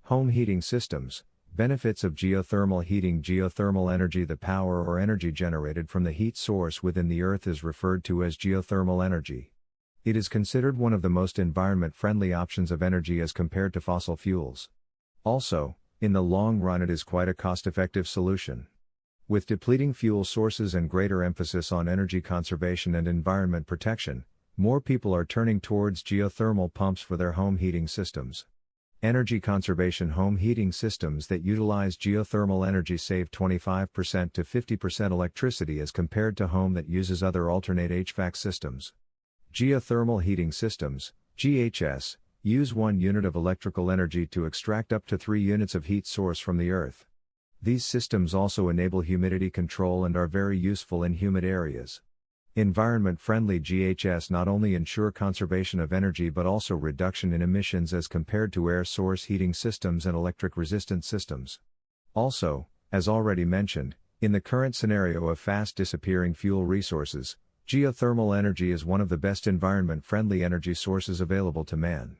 Home heating systems. Benefits of geothermal heating. Geothermal energy. The power or energy generated from the heat source within the earth is referred to as geothermal energy. It is considered one of the most environment-friendly options of energy as compared to fossil fuels. Also, in the long run it is quite a cost-effective solution. With depleting fuel sources and greater emphasis on energy conservation and environment protection, more people are turning towards geothermal pumps for their home heating systems. Energy conservation. Home heating systems that utilize geothermal energy save 25% to 50% electricity as compared to home that uses other alternate HVAC systems. Geothermal heating systems, GHS, use 1 unit of electrical energy to extract up to 3 units of heat source from the earth. These systems also enable humidity control and are very useful in humid areas. Environment-friendly. GHS not only ensure conservation of energy but also reduction in emissions as compared to air source heating systems and electric-resistant systems. Also, as already mentioned, in the current scenario of fast disappearing fuel resources, geothermal energy is one of the best environment-friendly energy sources available to man.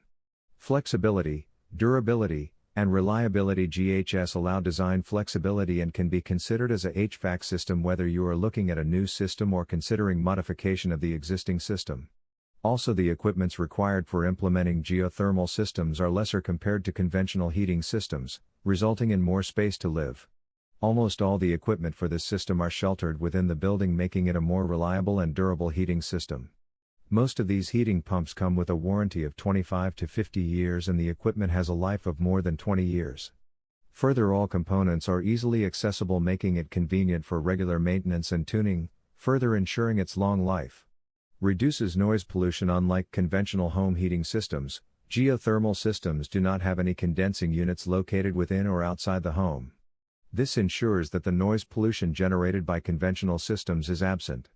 Flexibility, durability, and reliability. GHS allow design flexibility and can be considered as a HVAC system whether you are looking at a new system or considering modification of the existing system. Also, the equipments required for implementing geothermal systems are lesser compared to conventional heating systems, resulting in more space to live. Almost all the equipment for this system are sheltered within the building, making it a more reliable and durable heating system. Most of these heating pumps come with a warranty of 25 to 50 years and the equipment has a life of more than 20 years. Further, all components are easily accessible, making it convenient for regular maintenance and tuning, further ensuring its long life. Reduces noise pollution. Unlike conventional home heating systems, geothermal systems do not have any condensing units located within or outside the home. This ensures that the noise pollution generated by conventional systems is absent.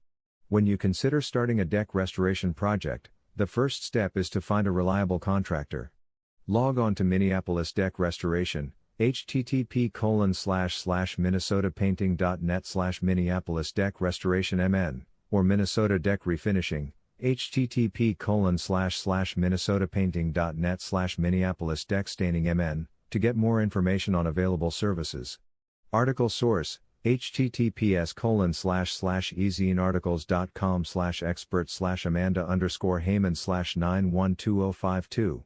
When you consider starting a deck restoration project, the first step is to find a reliable contractor. Log on to Minneapolis Deck Restoration, http://minnesotapainting.net/Minneapolis Deck Restoration MN, or Minnesota Deck Refinishing, http://minnesotapainting.net/Minneapolis Deck Staining MN, to get more information on available services. Article source, https://ezinearticles.com/expert/Amanda_Heyman/912052